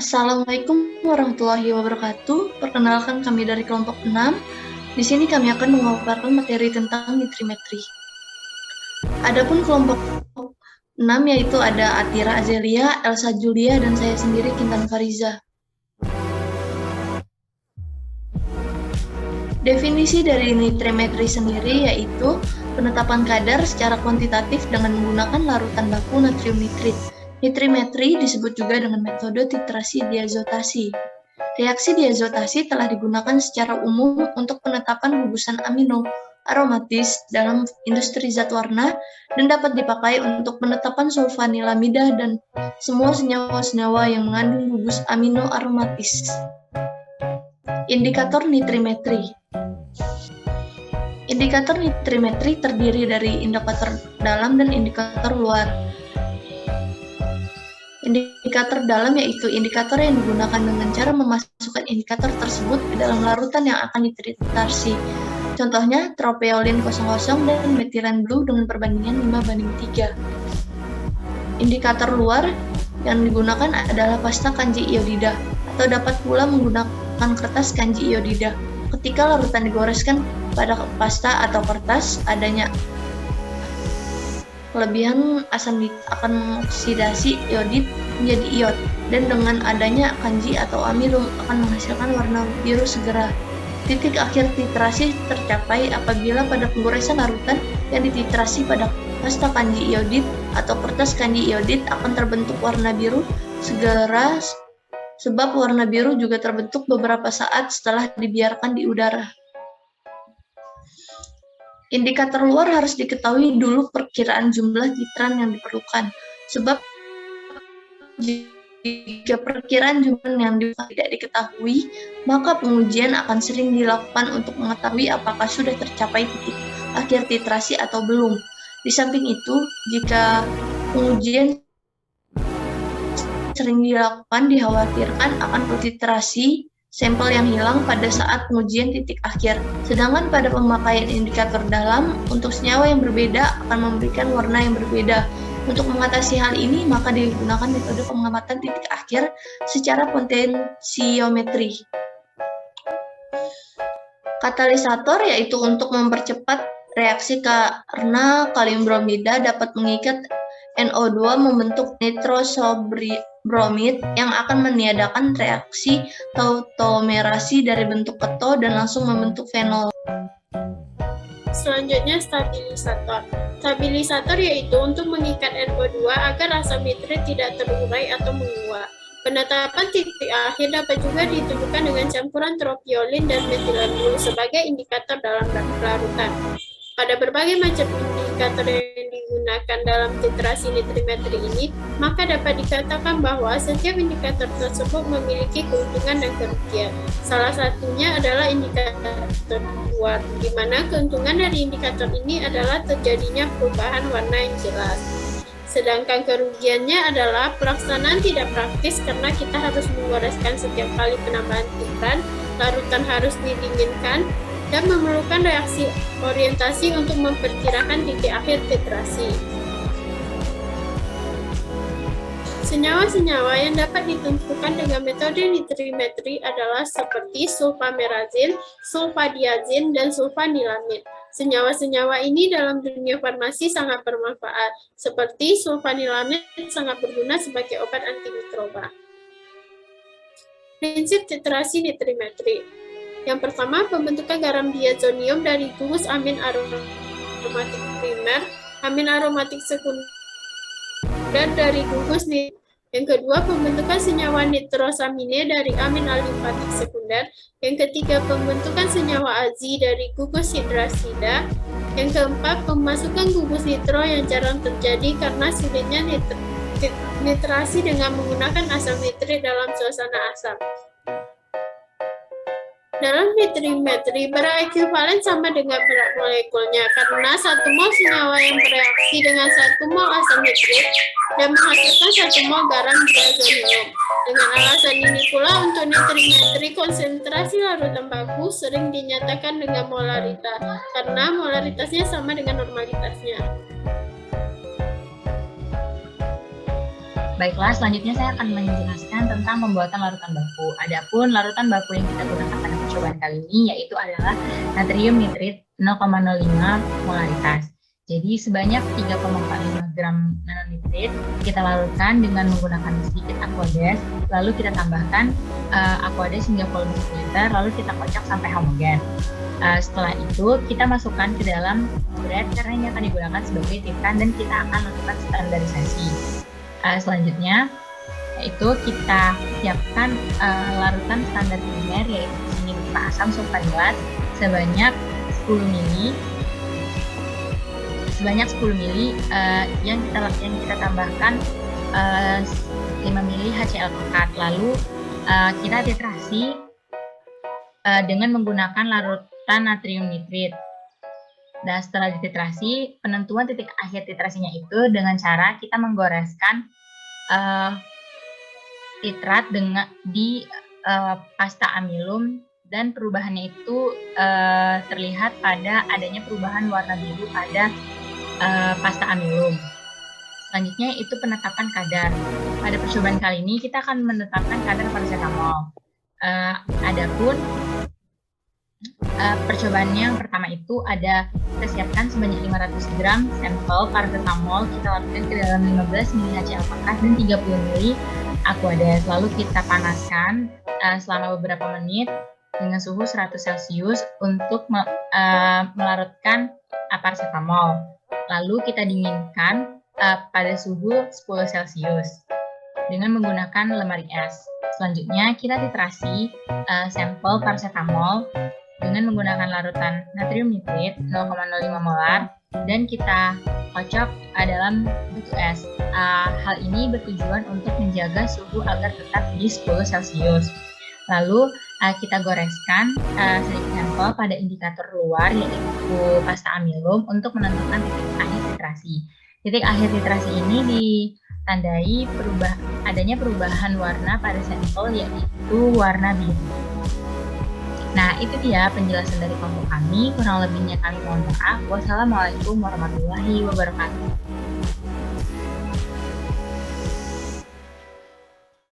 Assalamualaikum warahmatullahi wabarakatuh. Perkenalkan kami dari kelompok 6. Di sini kami akan memaparkan materi tentang nitrimetri. Adapun kelompok 6 yaitu ada Atira Azelia, Elsa Julia, dan saya sendiri Kintan Fariza. Definisi dari nitrimetri sendiri yaitu penetapan kadar secara kuantitatif dengan menggunakan larutan baku natrium nitrit. Nitrimetri disebut juga dengan metode titrasi diazotasi. Reaksi diazotasi telah digunakan secara umum untuk penetapan gugusan amino aromatis dalam industri zat warna dan dapat dipakai untuk penetapan sulfanilamida dan semua senyawa-senyawa yang mengandung gugus amino aromatis. Indikator nitrimetri. Indikator nitrimetri terdiri dari indikator dalam dan indikator luar. Indikator dalam yaitu indikator yang digunakan dengan cara memasukkan indikator tersebut ke dalam larutan yang akan dititrasi. Contohnya tropeolin 00 dan metilen blue dengan perbandingan 5:3. Indikator luar yang digunakan adalah pasta kanji iodida atau dapat pula menggunakan kertas kanji iodida. Ketika larutan digoreskan pada pasta atau kertas, adanya kelebihan asam akan mengoksidasi iodid menjadi iod, dan dengan adanya kanji atau amino akan menghasilkan warna biru segera. Titik akhir titrasi tercapai apabila pada penggoresan larutan yang dititrasi pada pasta kanji iodid atau kertas kanji iodid akan terbentuk warna biru segera, sebab warna biru juga terbentuk beberapa saat setelah dibiarkan di udara. Indikator luar harus diketahui dulu perkiraan jumlah titran yang diperlukan, sebab jika perkiraan jumlah yang tidak diketahui, maka pengujian akan sering dilakukan untuk mengetahui apakah sudah tercapai titik akhir titrasi atau belum. Di samping itu, jika pengujian sering dilakukan, dikhawatirkan akan titrasi sampel yang hilang pada saat pengujian titik akhir. Sedangkan pada pemakaian indikator dalam, untuk senyawa yang berbeda akan memberikan warna yang berbeda. Untuk mengatasi hal ini, maka digunakan metode pengamatan titik akhir secara potensiometri. Katalisator yaitu untuk mempercepat reaksi karena kalium bromida dapat mengikat NO2 membentuk nitrosobromid yang akan meniadakan reaksi tautomerasi dari bentuk keto dan langsung membentuk fenol. Selanjutnya stabilisator. Stabilisator yaitu untuk mengikat NO2 agar asam nitrit tidak terurai atau menguap. Penetapan titik akhir dapat juga ditujukan dengan campuran tropiolin dan metilen blue sebagai indikator dalam larutan. Pada berbagai macam indikator yang digunakan dalam titrasi nitrimetri ini, maka dapat dikatakan bahwa setiap indikator tersebut memiliki keuntungan dan kerugian. Salah satunya adalah indikator luar, di mana keuntungan dari indikator ini adalah terjadinya perubahan warna yang jelas. Sedangkan kerugiannya adalah pelaksanaan tidak praktis karena kita harus menggoreskan setiap kali penambahan titran, larutan harus didinginkan, dan memerlukan reaksi orientasi untuk memperkirakan titik akhir titrasi. Senyawa-senyawa yang dapat ditentukan dengan metode nitrimetri adalah seperti sulfamerazin, sulfadiazin, dan sulfanilamid. Senyawa-senyawa ini dalam dunia farmasi sangat bermanfaat, seperti sulfanilamid sangat berguna sebagai obat antimikroba. Prinsip titrasi nitrimetri. Yang pertama, pembentukan garam diazonium dari gugus amin aromatik primer, amin aromatik sekunder dari gugus nitrit. Yang kedua, pembentukan senyawa nitrosamine dari amin alifatik sekunder. Yang ketiga, pembentukan senyawa azi dari gugus hidrasida. Yang keempat, pemasukan gugus nitro yang jarang terjadi karena sulitnya nitrasi dengan menggunakan asam nitrit dalam suasana asam. Dalam nitrimetri berekivalen sama dengan berat molekulnya karena satu mol senyawa yang bereaksi dengan satu mol asam nitrit dan menghasilkan satu mol garam diazonium. Dengan alasan ini pula untuk nitrimetri konsentrasi larutan baku sering dinyatakan dengan molaritas karena molaritasnya sama dengan normalitasnya. Baiklah, selanjutnya saya akan menjelaskan tentang pembuatan larutan baku. Adapun larutan baku yang kita gunakan pada percobaan kali ini yaitu adalah natrium nitrit 0,05 molaritas. Jadi sebanyak 3,45 gram nanonitrit kita larutkan dengan menggunakan sedikit aquades, lalu kita tambahkan aquades hingga volume 1 liter, lalu kita kocok sampai homogen. Setelah itu kita masukkan ke dalam buret karena ini akan digunakan sebagai titran dan kita akan melakukan standarisasi. Selanjutnya yaitu kita siapkan larutan standar primer yaitu di sini berupa asam sulfanilat sebanyak 10 ml. Sebanyak 10 ml yang kita tambahkan 5 ml HCl pekat. Lalu kita titrasi dengan menggunakan larutan natrium nitrit. Dan setelah dititrasi, penentuan titik akhir titrasinya itu dengan cara kita menggoreskan titrat di pasta amilum, dan perubahannya itu terlihat pada adanya perubahan warna biru pada pasta amilum. Selanjutnya itu penetapan kadar. Pada percobaan kali ini kita akan menetapkan kadar paracetamol. Adapun percobaan yang pertama itu ada kita siapkan sebanyak 500 gram sampel paracetamol, kita larutkan ke dalam 15 ml HCl pekat dan 30 ml aquades. Lalu kita panaskan selama beberapa menit dengan suhu 100 Celcius untuk melarutkan paracetamol. Lalu kita dinginkan pada suhu 10 Celcius dengan menggunakan lemari es. Selanjutnya kita titrasi sampel paracetamol dengan menggunakan larutan natrium nitrit 0,05 molar dan kita kocok dalam bentuk es. Hal ini bertujuan untuk menjaga suhu agar tetap di 10 Celcius. Lalu kita goreskan sedikit sampel pada indikator luar yaitu pasta amilum untuk menentukan titik akhir titrasi. Titik akhir titrasi ini ditandai adanya perubahan warna pada sampel yaitu warna biru. Nah, itu dia penjelasan dari kelompok kami. Kurang lebihnya kami mohon maaf. Wassalamualaikum warahmatullahi wabarakatuh.